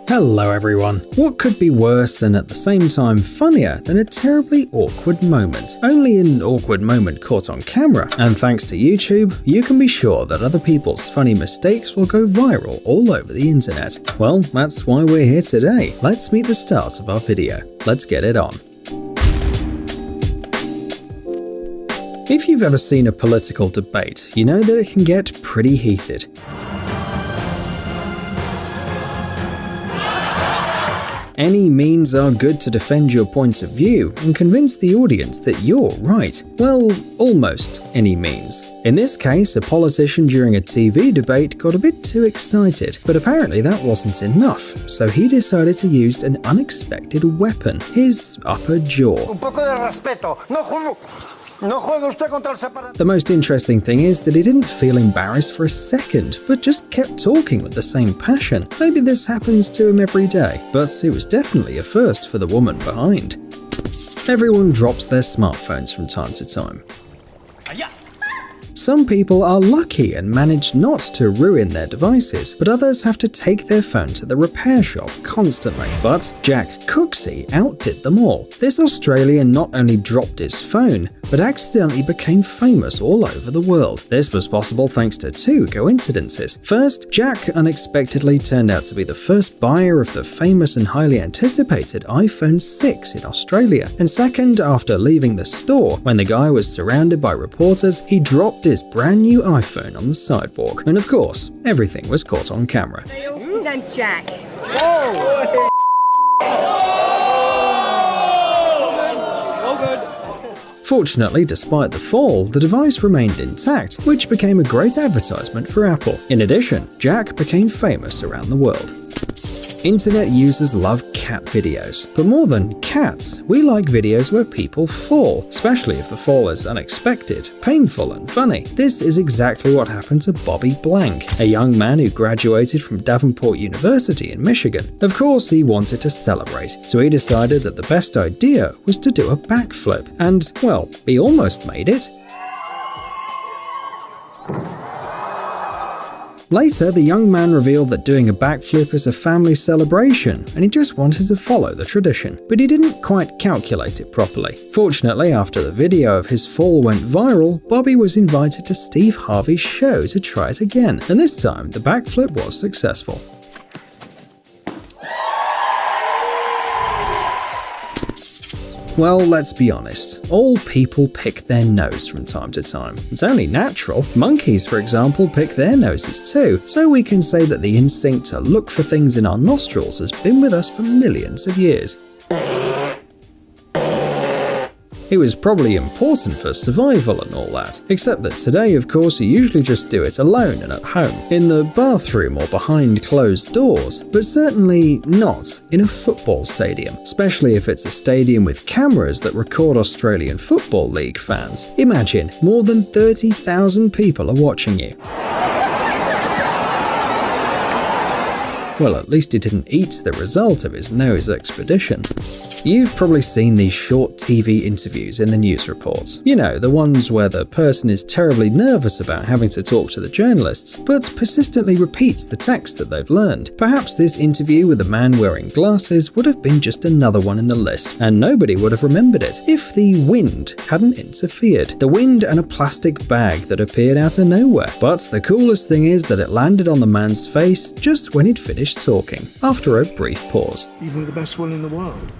Hello everyone. What could be worse and at the same time funnier than a terribly awkward moment? Only an awkward moment caught on camera, and thanks to YouTube, you can be sure that other people's funny mistakes will go viral all over the internet. Well, that's why we're here today. Let's meet the stars of our video. Let's get it on. If you've ever seen a political debate, you know that it can get pretty heated. Any means are good to defend your point of view and convince the audience that you're right. Well, almost any means. In this case, a politician during a TV debate got a bit too excited, but apparently that wasn't enough, so he decided to use an unexpected weapon, his upper jaw. The most interesting thing is that he didn't feel embarrassed for a second, but just kept talking with the same passion. Maybe this happens to him every day, but it was definitely a first for the woman behind. Everyone drops their smartphones from time to time. Some people are lucky and manage not to ruin their devices, but others have to take their phone to the repair shop constantly. But Jack Cooksey outdid them all. This Australian not only dropped his phone, but accidentally became famous all over the world. This was possible thanks to two coincidences. First, Jack unexpectedly turned out to be the first buyer of the famous and highly anticipated iPhone 6 in Australia. And second, after leaving the store, when the guy was surrounded by reporters, he dropped his brand new iPhone on the sidewalk. And of course, everything was caught on camera. His name's Jack. Whoa! Fortunately, despite the fall, the device remained intact, which became a great advertisement for Apple. In addition, Jack became famous around the world. Internet users love cat videos, but more than cats, we like videos where people fall, especially if the fall is unexpected, painful and funny. This is exactly what happened to Bobby Blank, a young man who graduated from Davenport University in Michigan. Of course, he wanted to celebrate, so he decided that the best idea was to do a backflip, and, well, he almost made it. Later, the young man revealed that doing a backflip is a family celebration, and he just wanted to follow the tradition. But he didn't quite calculate it properly. Fortunately, after the video of his fall went viral, Bobby was invited to Steve Harvey's show to try it again, and this time the backflip was successful. Well, let's be honest, all people pick their nose from time to time. It's only natural. Monkeys, for example, pick their noses too, so we can say that the instinct to look for things in our nostrils has been with us for millions of years. It was probably important for survival and all that, except that today, of course, you usually just do it alone and at home, in the bathroom or behind closed doors, but certainly not in a football stadium, especially if it's a stadium with cameras that record Australian Football League fans. Imagine, more than 30,000 people are watching you. Well, at least he didn't eat the result of his nose expedition. You've probably seen these short TV interviews in the news reports. You know, the ones where the person is terribly nervous about having to talk to the journalists, but persistently repeats the text that they've learned. Perhaps this interview with a man wearing glasses would have been just another one in the list, and nobody would have remembered it if the wind hadn't interfered. The wind and a plastic bag that appeared out of nowhere. But the coolest thing is that it landed on the man's face just when he'd finished talking, after a brief pause. Even the best one in the world.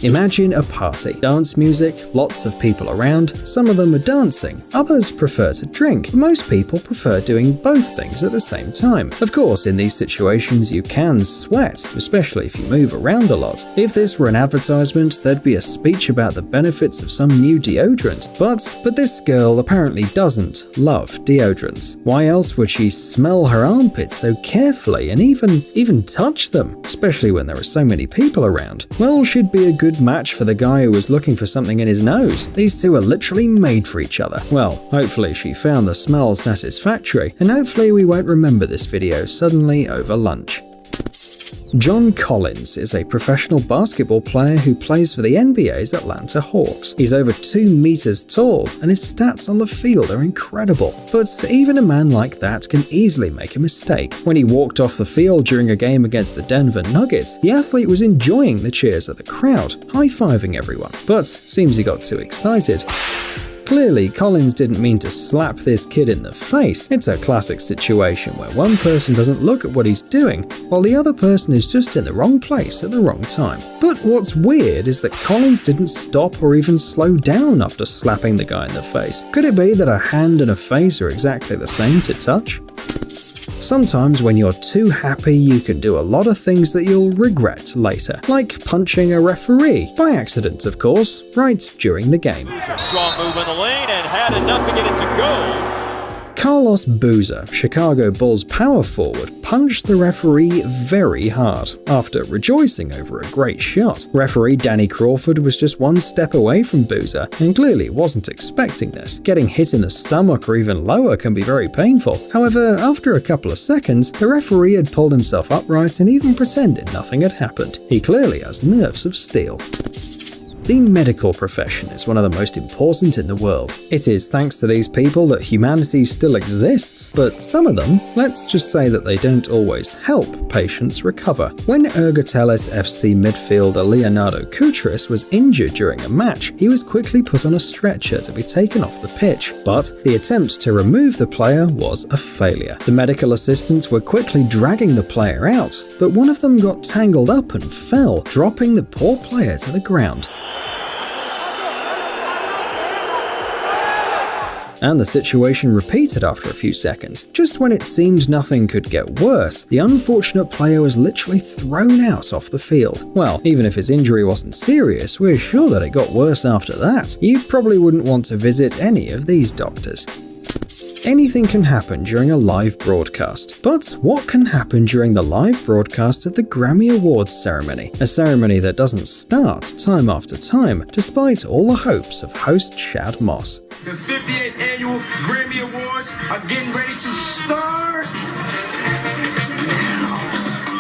Imagine a party. Dance music, lots of people around, some of them are dancing, others prefer to drink. Most people prefer doing both things at the same time. Of course, in these situations you can sweat, especially if you move around a lot. If this were an advertisement, there'd be a speech about the benefits of some new deodorant. But this girl apparently doesn't love deodorants. Why else would she smell her armpits so carefully and even touch them, especially when there are so many people around? Well, she'd be a good match for the guy who was looking for something in his nose. These two are literally made for each other. Well, hopefully she found the smell satisfactory, and hopefully we won't remember this video suddenly over lunch. John Collins is a professional basketball player who plays for the NBA's Atlanta Hawks. He's over 2 meters tall, and his stats on the field are incredible. But even a man like that can easily make a mistake. When he walked off the field during a game against the Denver Nuggets, the athlete was enjoying the cheers of the crowd, high-fiving everyone. But seems he got too excited. Clearly, Collins didn't mean to slap this kid in the face. It's a classic situation where one person doesn't look at what he's doing, while the other person is just in the wrong place at the wrong time. But what's weird is that Collins didn't stop or even slow down after slapping the guy in the face. Could it be that a hand and a face are exactly the same to touch? Sometimes when you're too happy, you can do a lot of things that you'll regret later, like punching a referee, by accident of course, right during the game. Strong move in the lane and had enough to get it to go. Carlos Boozer, Chicago Bulls power forward, punched the referee very hard after rejoicing over a great shot. Referee Danny Crawford was just one step away from Boozer and clearly wasn't expecting this. Getting hit in the stomach or even lower can be very painful. However, after a couple of seconds, the referee had pulled himself upright and even pretended nothing had happened. He clearly has nerves of steel. The medical profession is one of the most important in the world. It is thanks to these people that humanity still exists, but some of them, let's just say that they don't always help patients recover. When Ergotelis FC midfielder Leonardo Koutris was injured during a match, he was quickly put on a stretcher to be taken off the pitch, but the attempt to remove the player was a failure. The medical assistants were quickly dragging the player out, but one of them got tangled up and fell, dropping the poor player to the ground. And the situation repeated after a few seconds. Just when it seemed nothing could get worse, the unfortunate player was literally thrown out off the field. Well, even if his injury wasn't serious, we're sure that it got worse after that. You probably wouldn't want to visit any of these doctors. Anything can happen during a live broadcast. But what can happen during the live broadcast of the Grammy Awards ceremony? A ceremony that doesn't start time after time, despite all the hopes of host Shad Moss. The 58th Annual Grammy Awards are getting ready to start now.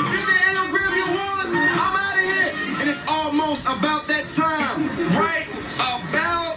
58th Annual Grammy Awards, I'm out of here. And it's almost about that time. Right about now.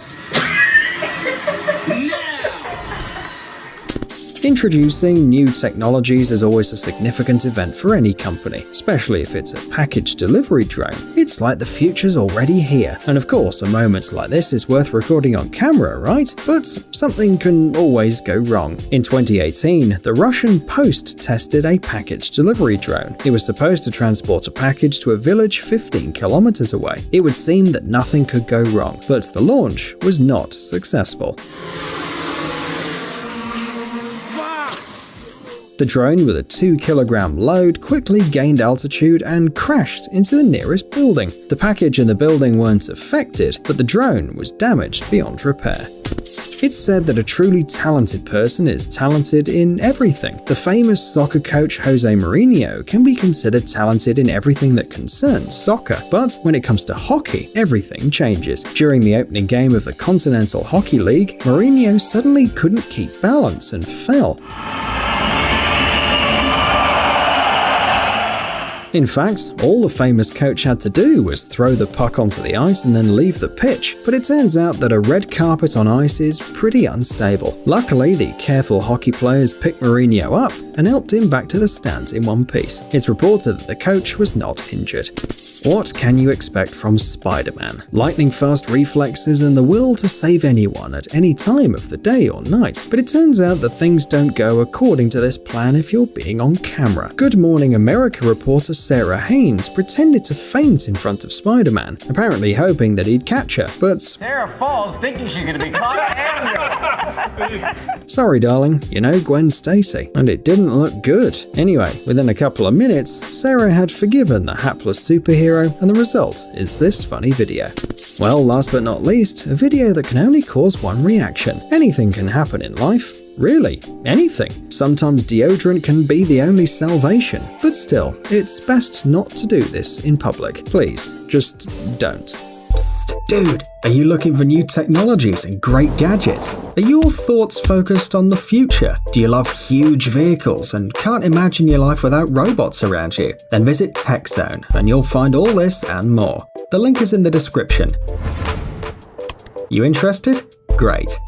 Introducing new technologies is always a significant event for any company, especially if it's a package delivery drone. It's like the future's already here. And of course, a moment like this is worth recording on camera, right? But something can always go wrong. In 2018, the Russian Post tested a package delivery drone. It was supposed to transport a package to a village 15 kilometers away. It would seem that nothing could go wrong, but the launch was not successful. The drone with a 2-kilogram load quickly gained altitude and crashed into the nearest building. The package and the building weren't affected, but the drone was damaged beyond repair. It's said that a truly talented person is talented in everything. The famous soccer coach Jose Mourinho can be considered talented in everything that concerns soccer. But when it comes to hockey, everything changes. During the opening game of the Continental Hockey League, Mourinho suddenly couldn't keep balance and fell. In fact, all the famous coach had to do was throw the puck onto the ice and then leave the pitch, but it turns out that a red carpet on ice is pretty unstable. Luckily, the careful hockey players picked Mourinho up and helped him back to the stands in one piece. It's reported that the coach was not injured. What can you expect from Spider-Man? Lightning-fast reflexes and the will to save anyone at any time of the day or night. But it turns out that things don't go according to this plan if you're being on camera. Good Morning America reporter Sarah Haynes pretended to faint in front of Spider-Man, apparently hoping that he'd catch her, but Sarah falls thinking she's gonna be caught and sorry darling, you know Gwen Stacy, and it didn't look good. Anyway, within a couple of minutes, Sarah had forgiven the hapless superhero, and the result is this funny video. Well, last but not least, a video that can only cause one reaction. Anything can happen in life. Really, anything. Sometimes deodorant can be the only salvation, but still, it's best not to do this in public. Please, just don't. Psst. Dude, are you looking for new technologies and great gadgets? Are your thoughts focused on the future? Do you love huge vehicles and can't imagine your life without robots around you? Then visit TechZone and you'll find all this and more. The link is in the description. You interested? Great.